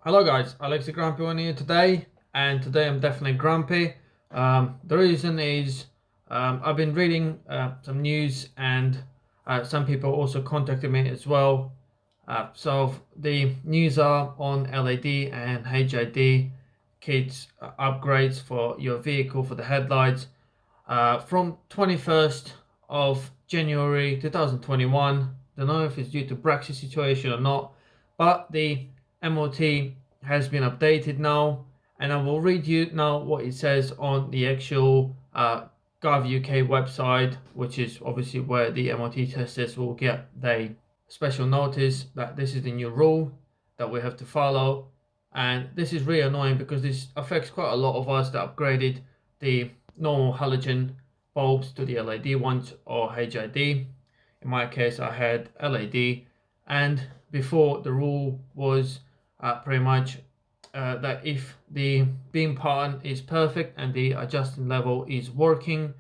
Hello guys, AlexTheGrumpyOne here today, and today I'm definitely grumpy. The reason is I've been reading some news, and some people also contacted me as well. So the news are on LED and HID kits upgrades for your vehicle for the headlights from 21st of January 2021. Don't know if it's due to Brexit situation or not, but the MOT has been updated now, and I will read you now what it says on the actual Gov UK website, which is obviously where the MOT testers will get the special notice that this is the new rule that we have to follow. And this is really annoying because this affects quite a lot of us that upgraded the normal halogen bulbs to the LED ones or HID. In my case, I had LED, and before the rule was pretty much that if the beam pattern is perfect and the adjusting level is working,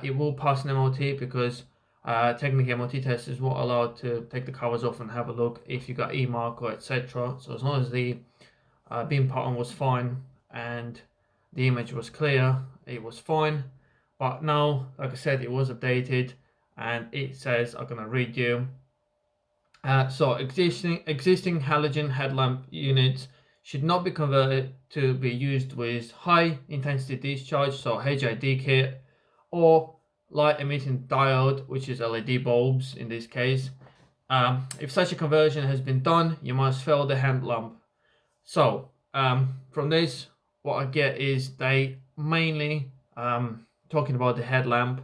it will pass an MOT because technically MOT testers were allowed to take the covers off and have a look if you got E-mark or etc. So as long as the beam pattern was fine and the image was clear, it was fine. But now, like I said, it was updated, and it says, I'm gonna read you. So existing halogen headlamp units should not be converted to be used with high intensity discharge, so HID kit, or light emitting diode, which is LED bulbs in this case. If such a conversion has been done, you must fill the headlamp. So from this, what I get is they mainly talking about the headlamp.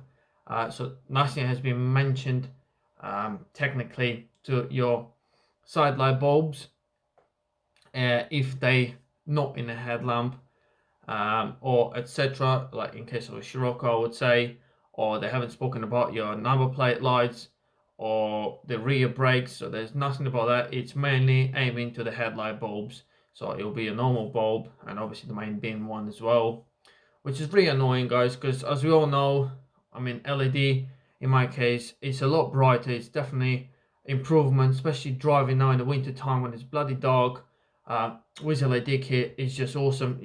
So nothing has been mentioned technically to your side light bulbs if they not in a headlamp or etc. Like in case of a Scirocco, I would say, or they haven't spoken about your number plate lights or the rear brakes. So there's nothing about that. It's mainly aiming to the headlight bulbs. So it'll be a normal bulb and obviously the main beam one as well, which is really annoying, guys, because as we all know, I mean, LED in my case, it's a lot brighter. It's definitely improvement, especially driving now in the winter time when it's bloody dark. With LED kit, it's just awesome.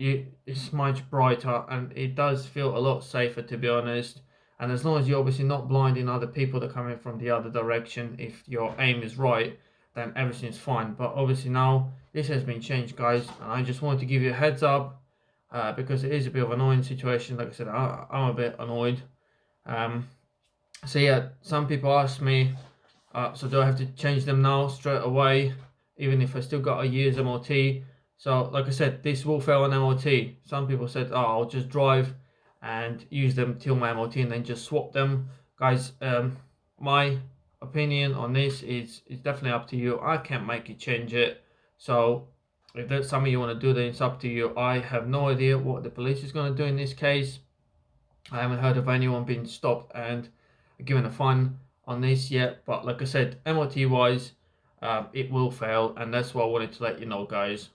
It's much brighter and it does feel a lot safer, to be honest. And as long as you're obviously not blinding other people that come in from the other direction, if your aim is right, then everything's fine. But obviously now this has been changed, guys, and I just wanted to give you a heads up because it is a bit of an annoying situation. Like I said, I'm a bit annoyed. So yeah, some people ask me, so do I have to change them now straight away, even if I still got a year's MOT? So like I said, this will fail an MOT. Some people said, oh, I'll just drive and use them till my MOT and then just swap them. Guys, my opinion on this is definitely up to you. I can't make you change it. So if that's something you want to do, then it's up to you. I have no idea what the police is going to do in this case. I haven't heard of anyone being stopped and given a fine on this yet. But like I said, MOT wise, it will fail, and that's what I wanted to let you know, guys.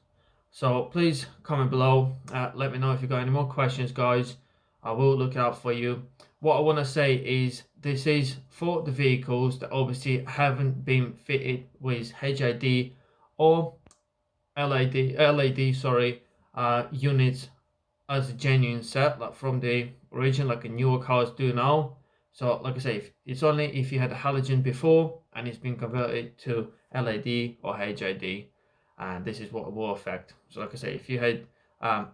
So please comment below. Let me know if you got any more questions, guys. I will look out for you. What I want to say is this is for the vehicles that obviously haven't been fitted with HID or LED units as a genuine set, like from the origin, like a newer cars do now. So like I say, it's only if you had a halogen before and it's been converted to LED or HID, and this is what it will affect. So like I say, if you had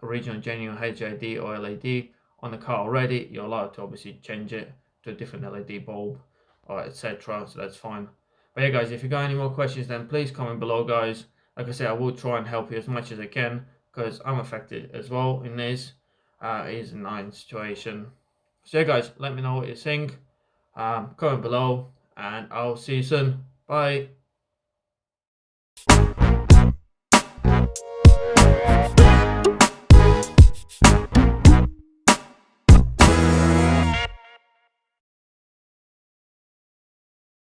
original genuine HID or LED on the car already, you're allowed to obviously change it to a different LED bulb or etc. So that's fine. But yeah, guys, if you got any more questions, then please comment below, guys. Like I say, I will try and help you as much as I can because I'm affected as well in this. It is a annoying situation. So yeah, guys, let me know what you think. Comment below, and I'll see you soon. Bye.